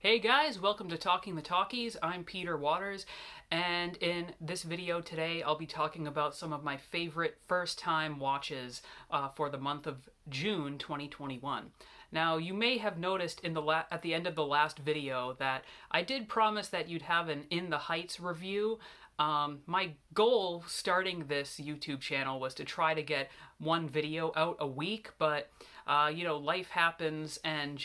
Hey guys, welcome to Talking the Talkies. I'm Peter Waters, and in this video today I'll be talking about some of my favorite first-time watches for the month of June 2021. Now, you may have noticed at the end of the last video that I did promise that you'd have an In the Heights review. My goal starting this YouTube channel was to try to get one video out a week, but life happens and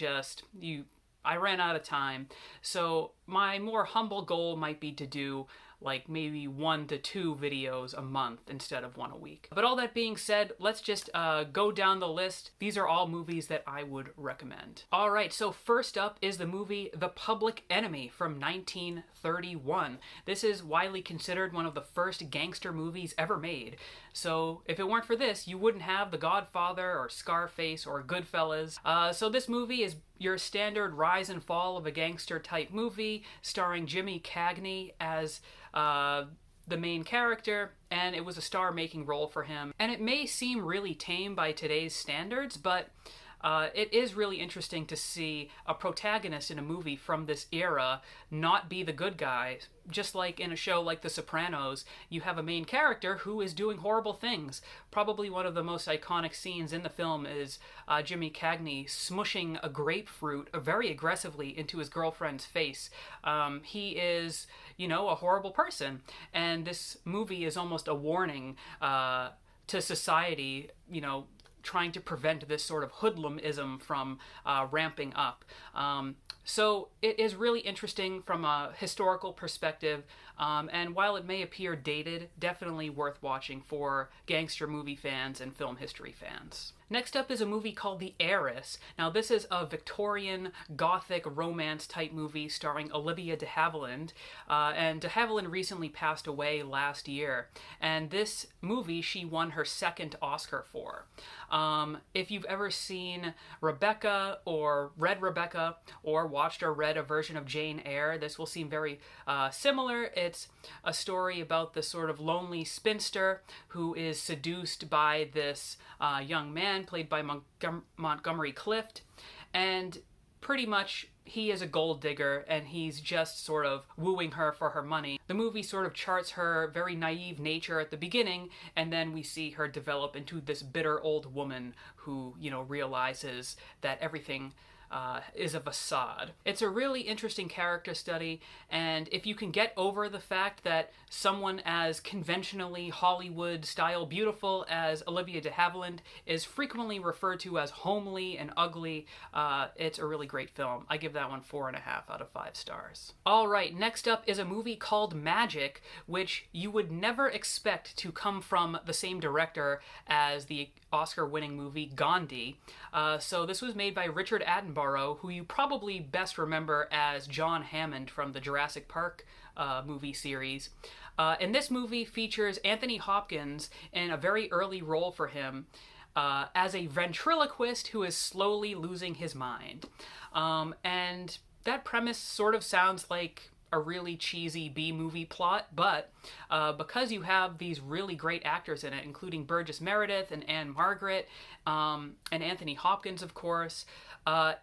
I ran out of time. So my more humble goal might be to do like maybe 1 to 2 videos a month instead of one a week. But all that being said, let's just go down the list. These are all movies that I would recommend. All right, so first up is the movie The Public Enemy from 1931. This is widely considered one of the first gangster movies ever made. So if it weren't for this, you wouldn't have The Godfather or Scarface or Goodfellas. So this movie is your standard rise and fall of a gangster type movie starring Jimmy Cagney as the main character, and it was a star-making role for him. And it may seem really tame by today's standards, but it is really interesting to see a protagonist in a movie from this era not be the good guy. Just like in a show like The Sopranos, you have a main character who is doing horrible things. Probably one of the most iconic scenes in the film is Jimmy Cagney smushing a grapefruit very aggressively into his girlfriend's face. He is, a horrible person. And this movie is almost a warning to society, trying to prevent this sort of hoodlumism from ramping up. So it is really interesting from a historical perspective, and while it may appear dated, definitely worth watching for gangster movie fans and film history fans. Next up is a movie called The Heiress. Now, this is a Victorian Gothic romance type movie starring Olivia de Havilland, and de Havilland recently passed away last year. And this movie she won her second Oscar for. If you've ever seen Rebecca or read Rebecca or watched or read a version of Jane Eyre, this will seem very similar. It's a story about this sort of lonely spinster who is seduced by this young man played by Montgomery Clift, and pretty much he is a gold digger and he's just sort of wooing her for her money. The movie sort of charts her very naive nature at the beginning, and then we see her develop into this bitter old woman who, realizes that everything is a facade. It's a really interesting character study, and if you can get over the fact that someone as conventionally Hollywood-style beautiful as Olivia de Havilland is frequently referred to as homely and ugly, it's a really great film. I give that one 4.5 out of 5 stars. Alright, next up is a movie called Magic, which you would never expect to come from the same director as the Oscar-winning movie Gandhi. So this was made by Richard Attenborough, who you probably best remember as John Hammond from the Jurassic Park movie series. And this movie features Anthony Hopkins in a very early role for him as a ventriloquist who is slowly losing his mind. And that premise sort of sounds like a really cheesy B-movie plot, but because you have these really great actors in it, including Burgess Meredith and Anne Margaret, and Anthony Hopkins, of course,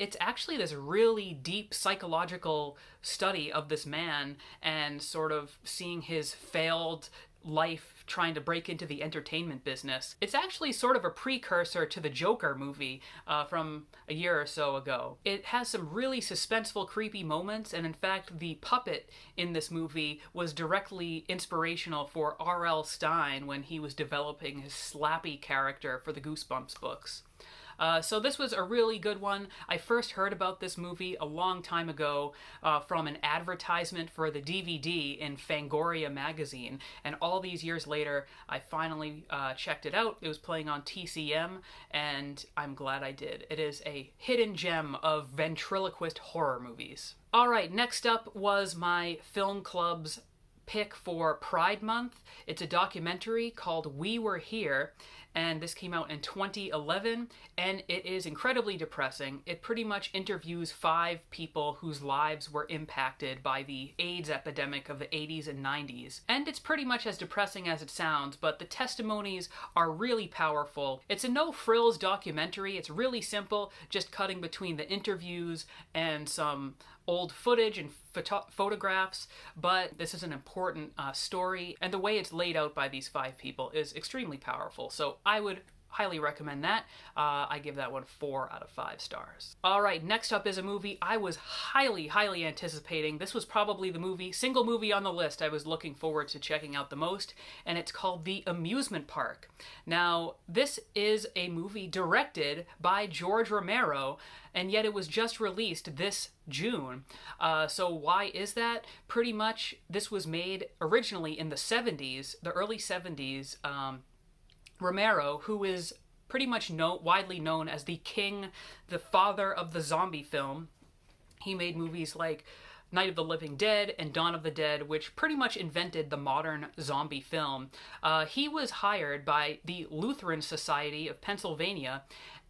it's actually this really deep psychological study of this man and sort of seeing his failed life trying to break into the entertainment business. It's actually sort of a precursor to the Joker movie from a year or so ago. It has some really suspenseful, creepy moments, and in fact, the puppet in this movie was directly inspirational for R.L. Stine when he was developing his Slappy character for the Goosebumps books. So this was a really good one. I first heard about this movie a long time ago from an advertisement for the DVD in Fangoria magazine, and all these years later, I finally checked it out. It was playing on TCM, and I'm glad I did. It is a hidden gem of ventriloquist horror movies. Alright, next up was my film club's pick for Pride Month. It's a documentary called We Were Here, and this came out in 2011, and it is incredibly depressing. It pretty much interviews 5 people whose lives were impacted by the AIDS epidemic of the 80s and 90s. And it's pretty much as depressing as it sounds, but the testimonies are really powerful. It's a no-frills documentary. It's really simple, just cutting between the interviews and some old footage and photographs, but this is an important story, and the way it's laid out by these 5 people is extremely powerful. So I would highly recommend that. I give that one 4 out of 5 stars. All right, next up is a movie I was highly anticipating. This was probably the single movie on the list I was looking forward to checking out the most, and it's called The Amusement Park. Now, this is a movie directed by George Romero, and yet it was just released this June. So why is that? Pretty much, this was made originally in the 70s, the early 70s. Romero, who is pretty much widely known as the father of the zombie film. He made movies like Night of the Living Dead and Dawn of the Dead, which pretty much invented the modern zombie film. He was hired by the Lutheran Society of Pennsylvania,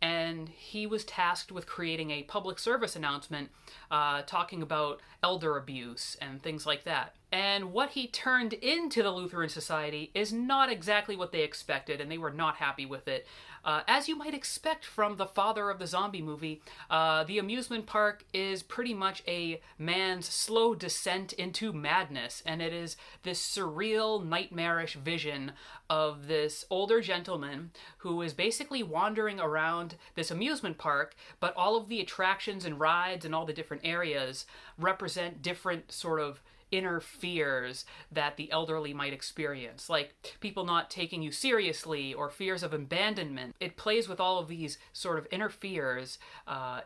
and he was tasked with creating a public service announcement talking about elder abuse and things like that. And what he turned into the Lutheran Society is not exactly what they expected, and they were not happy with it. As you might expect from the father of the zombie movie, the amusement park is pretty much a man's slow descent into madness, and it is this surreal, nightmarish vision of this older gentleman who is basically wandering around this amusement park, but all of the attractions and rides and all the different areas represent different sort of inner fears that the elderly might experience, like people not taking you seriously or fears of abandonment. It plays with all of these sort of inner fears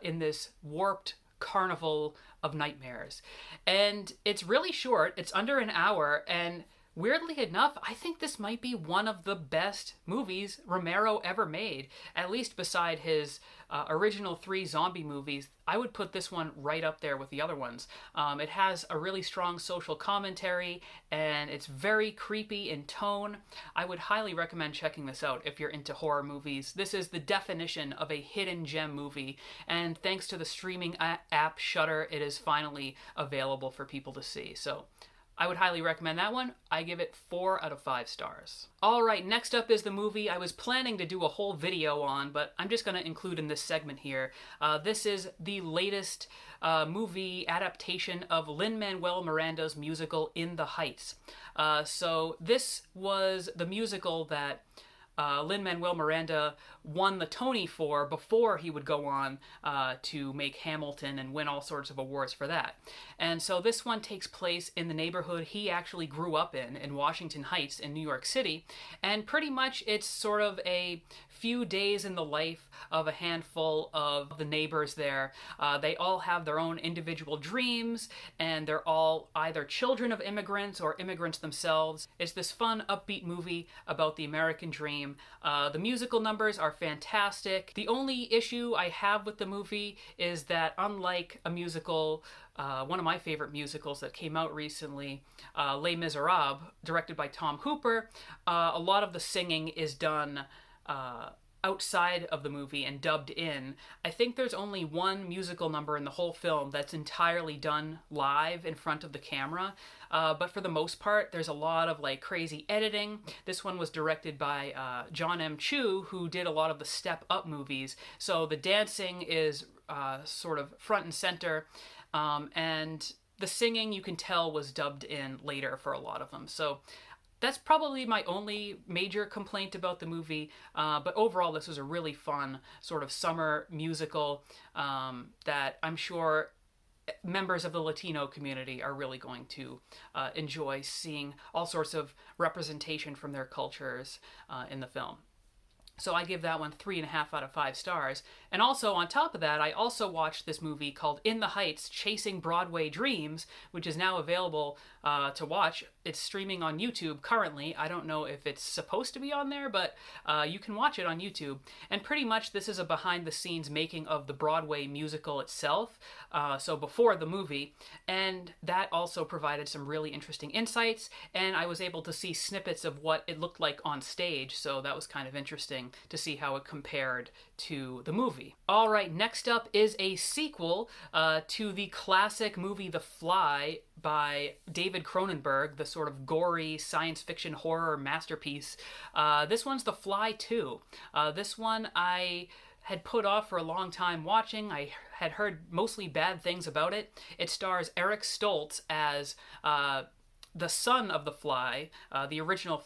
in this warped carnival of nightmares. And it's really short, it's under an hour, and weirdly enough, I think this might be one of the best movies Romero ever made, at least beside his original 3 zombie movies. I would put this one right up there with the other ones. It has a really strong social commentary, and it's very creepy in tone. I would highly recommend checking this out if you're into horror movies. This is the definition of a hidden gem movie, and thanks to the streaming app Shudder, it is finally available for people to see. So I would highly recommend that one. I give it 4 out of 5 stars. All right, next up is the movie I was planning to do a whole video on, but I'm just going to include in this segment here. This is the latest movie adaptation of Lin-Manuel Miranda's musical In the Heights. So this was the musical that Lin-Manuel Miranda won the Tony for before he would go on to make Hamilton and win all sorts of awards for that. And so this one takes place in the neighborhood he actually grew up in Washington Heights in New York City. And pretty much it's sort of a few days in the life of a handful of the neighbors there. They all have their own individual dreams, and they're all either children of immigrants or immigrants themselves. It's this fun, upbeat movie about the American dream. The musical numbers are fantastic. The only issue I have with the movie is that, unlike a musical, one of my favorite musicals that came out recently, Les Miserables, directed by Tom Hooper, a lot of the singing is done outside of the movie and dubbed in. I think there's only one musical number in the whole film that's entirely done live in front of the camera, but for the most part there's a lot of like crazy editing. This one was directed by John M. Chu, who did a lot of the Step Up movies, so the dancing is sort of front and center, and the singing, you can tell, was dubbed in later for a lot of them. So that's probably my only major complaint about the movie, but overall this was a really fun sort of summer musical that I'm sure members of the Latino community are really going to enjoy seeing all sorts of representation from their cultures in the film. So I give that one 3.5 out of 5 stars. And also, on top of that, I also watched this movie called In the Heights, Chasing Broadway Dreams, which is now available to watch. It's streaming on YouTube currently. I don't know if it's supposed to be on there, but you can watch it on YouTube. And pretty much this is a behind-the-scenes making of the Broadway musical itself, so before the movie. And that also provided some really interesting insights, and I was able to see snippets of what it looked like on stage, so that was kind of interesting to see how it compared to the movie. All right, next up is a sequel to the classic movie The Fly by David Cronenberg, the sort of gory science fiction horror masterpiece. This one's The Fly 2. This one I had put off for a long time watching. I had heard mostly bad things about it. It stars Eric Stoltz as the son of the Fly. The original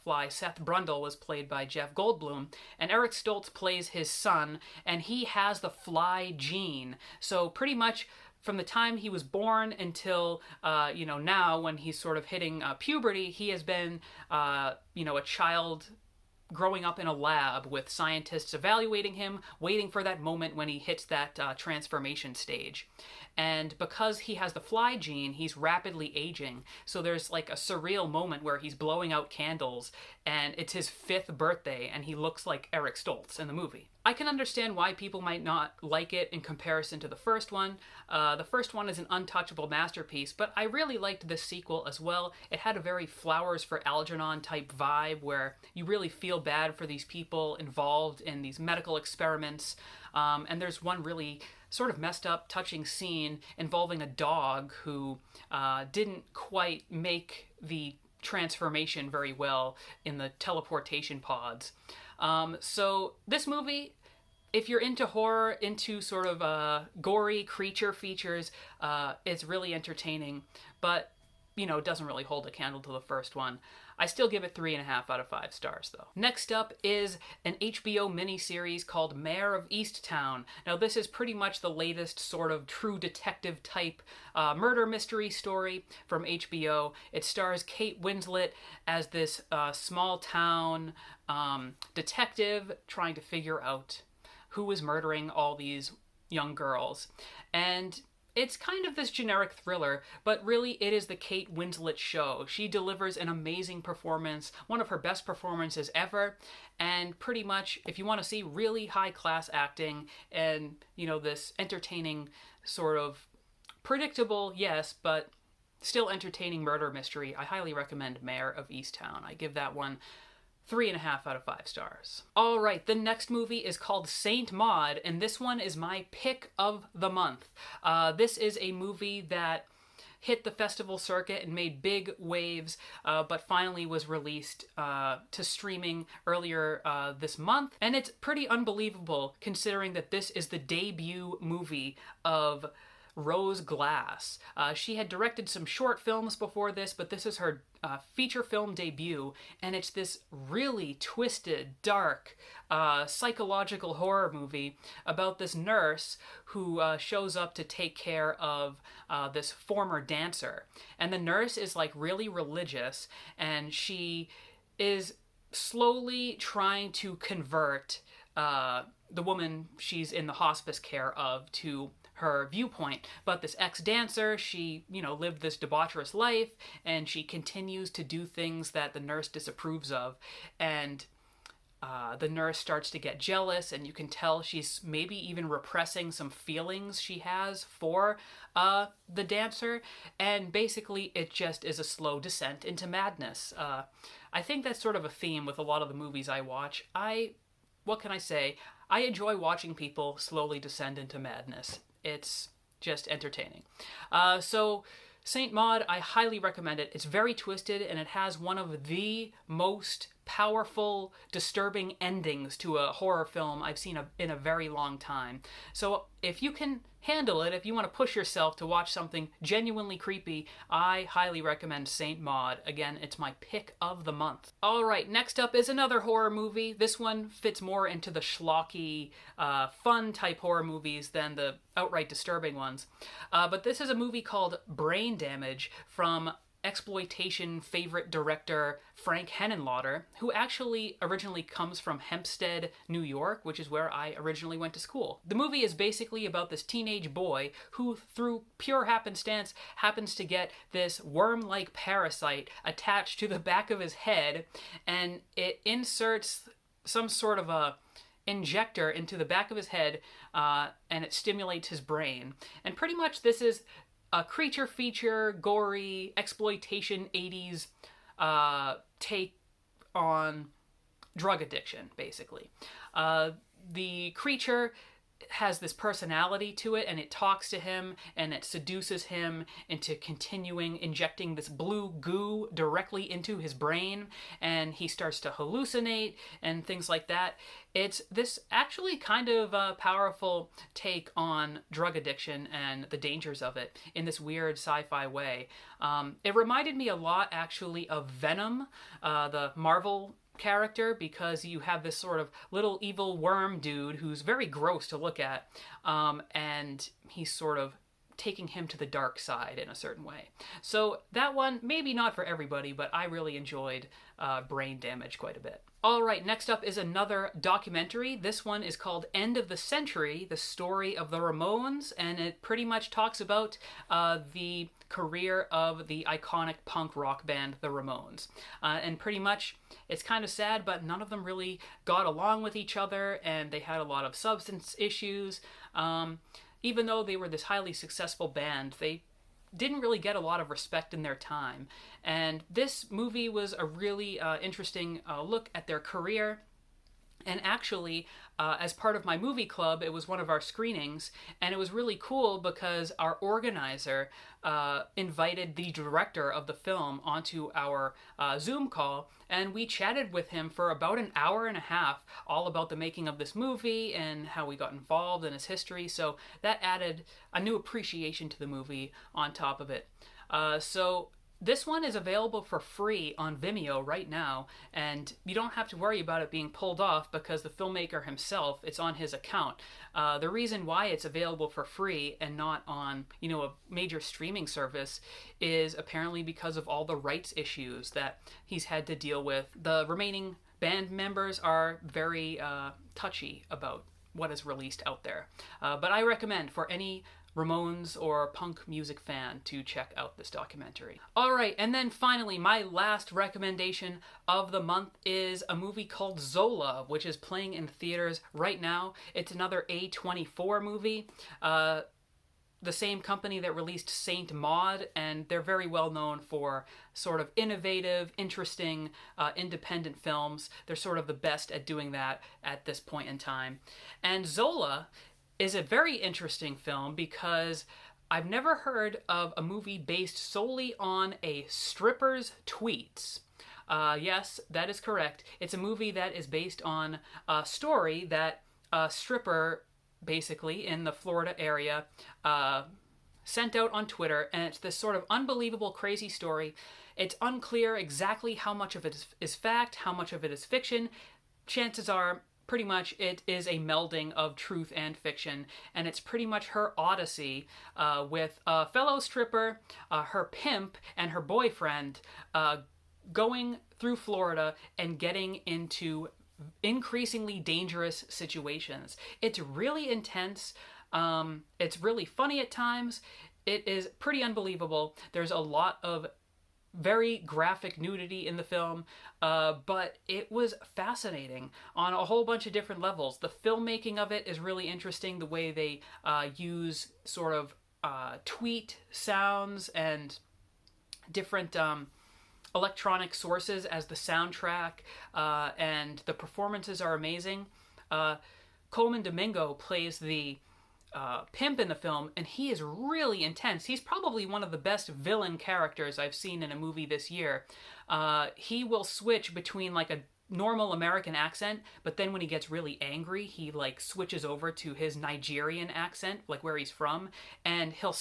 Fly, Seth Brundle, was played by Jeff Goldblum, and Eric Stoltz plays his son, and he has the Fly gene. So pretty much from the time he was born until, now when he's sort of hitting puberty, he has been, a child growing up in a lab with scientists evaluating him, waiting for that moment when he hits that transformation stage. And because he has the Fly gene, he's rapidly aging. So there's like a surreal moment where he's blowing out candles, and it's his 5th birthday, and he looks like Eric Stoltz in the movie. I can understand why people might not like it in comparison to the first one. The first one is an untouchable masterpiece, but I really liked this sequel as well. It had a very Flowers for Algernon type vibe where you really feel bad for these people involved in these medical experiments. And there's one really sort of messed up, touching scene involving a dog who didn't quite make the transformation very well in the teleportation pods. So this movie, if you're into horror, into sort of gory creature features, it's really entertaining, but, it doesn't really hold a candle to the first one. I still give it 3.5 out of 5 stars, though. Next up is an HBO miniseries called Mare of Easttown. Now, this is pretty much the latest sort of true detective type murder mystery story from HBO. It stars Kate Winslet as this small town detective trying to figure out who is murdering all these young girls. And it's kind of this generic thriller, but really it is the Kate Winslet show. She delivers an amazing performance, one of her best performances ever, and pretty much if you want to see really high-class acting and, this entertaining sort of predictable, yes, but still entertaining murder mystery, I highly recommend Mare of Easttown. I give that one 3.5 out of 5 stars. All right, the next movie is called Saint Maud, and this one is my pick of the month. This is a movie that hit the festival circuit and made big waves, but finally was released to streaming earlier this month. And it's pretty unbelievable considering that this is the debut movie of Rose Glass. She had directed some short films before this, but this is her feature film debut, and it's this really twisted, dark, psychological horror movie about this nurse who shows up to take care of this former dancer. And the nurse is like really religious, and she is slowly trying to convert the woman she's in the hospice care of to her viewpoint. But this ex-dancer, she, lived this debaucherous life, and she continues to do things that the nurse disapproves of. And the nurse starts to get jealous, and you can tell she's maybe even repressing some feelings she has for the dancer. And basically, it just is a slow descent into madness. I think that's sort of a theme with a lot of the movies I watch. What can I say? I enjoy watching people slowly descend into madness. It's just entertaining. So Saint Maud, I highly recommend it. It's very twisted, and it has one of the most powerful, disturbing endings to a horror film I've seen in a very long time. So if you can handle it, if you want to push yourself to watch something genuinely creepy, I highly recommend Saint Maud. Again, it's my pick of the month. All right, next up is another horror movie. This one fits more into the schlocky, fun type horror movies than the outright disturbing ones. But this is a movie called Brain Damage from exploitation favorite director Frank Henenlotter, who actually originally comes from Hempstead, New York, which is where I originally went to school. The movie is basically about this teenage boy who, through pure happenstance, happens to get this worm-like parasite attached to the back of his head, and it inserts some sort of a injector into the back of his head, and it stimulates his brain. And pretty much this is a creature feature, gory, exploitation 80s take on drug addiction, basically. The creature has this personality to it, and it talks to him and it seduces him into continuing injecting this blue goo directly into his brain, and he starts to hallucinate and things like that. It's this actually kind of powerful take on drug addiction and the dangers of it in this weird sci-fi way. It reminded me a lot actually of Venom, the Marvel character, because you have this sort of little evil worm dude who's very gross to look at, and he's sort of taking him to the dark side in a certain way. So that one, maybe not for everybody, but I really enjoyed Brain Damage quite a bit. All right, next up is another documentary. This one is called End of the Century, the story of the Ramones, and it pretty much talks about the career of the iconic punk rock band, the Ramones. And pretty much, it's kind of sad, but none of them really got along with each other, and they had a lot of substance issues. Even though they were this highly successful band, they didn't really get a lot of respect in their time. And this movie was a really interesting look at their career. And actually, as part of my movie club, it was one of our screenings, and it was really cool because our organizer invited the director of the film onto our Zoom call, and we chatted with him for about an hour and a half, all about the making of this movie and how we got involved in its history. So that added a new appreciation to the movie on top of it. So this one is available for free on Vimeo right now, and you don't have to worry about it being pulled off because the filmmaker himself, it's on his account. The reason why it's available for free and not on, a major streaming service is apparently because of all the rights issues that he's had to deal with. The remaining band members are very touchy about what is released out there. But I recommend for any Ramones or punk music fan to check out this documentary. All right, and then finally, my last recommendation of the month is a movie called Zola, which is playing in theaters right now. It's another A24 movie. The same company that released Saint Maud, and they're very well known for sort of innovative, interesting, independent films. They're sort of the best at doing that at this point in time. And Zola is a very interesting film because I've never heard of a movie based solely on a stripper's tweets. Yes, that is correct. It's a movie that is based on a story that a stripper, basically, in the Florida area, sent out on Twitter, and it's this sort of unbelievable, crazy story. It's unclear exactly how much of it is fact, how much of it is fiction. Chances are, pretty much, it is a melding of truth and fiction, and it's pretty much her odyssey with a fellow stripper, her pimp, and her boyfriend going through Florida and getting into increasingly dangerous situations. It's really intense. It's really funny at times. It is pretty unbelievable. There's a lot of very graphic nudity in the film, but it was fascinating on a whole bunch of different levels. The filmmaking of it is really interesting, the way they use sort of tweet sounds and different electronic sources as the soundtrack, and the performances are amazing. Coleman Domingo plays the pimp in the film, and he is really intense. He's probably one of the best villain characters I've seen in a movie this year. He will switch between like a normal American accent, but then when he gets really angry, he like switches over to his Nigerian accent, like where he's from, and he'll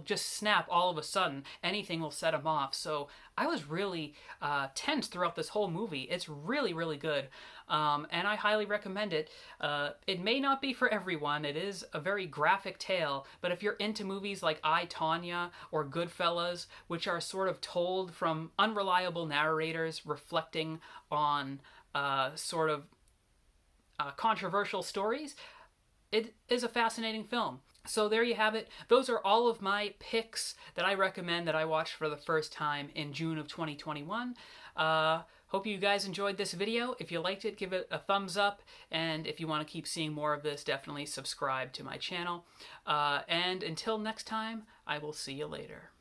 just snap all of a sudden. Anything will set him off. So I was really tense throughout this whole movie. It's really, really good. And I highly recommend it. It may not be for everyone. It is a very graphic tale, but if you're into movies like I, Tonya or Goodfellas, which are sort of told from unreliable narrators reflecting on sort of controversial stories, it is a fascinating film. So there you have it. Those are all of my picks that I recommend that I watched for the first time in June of 2021. Hope you guys enjoyed this video. If you liked it, give it a thumbs up. And if you want to keep seeing more of this, definitely subscribe to my channel. And until next time, I will see you later.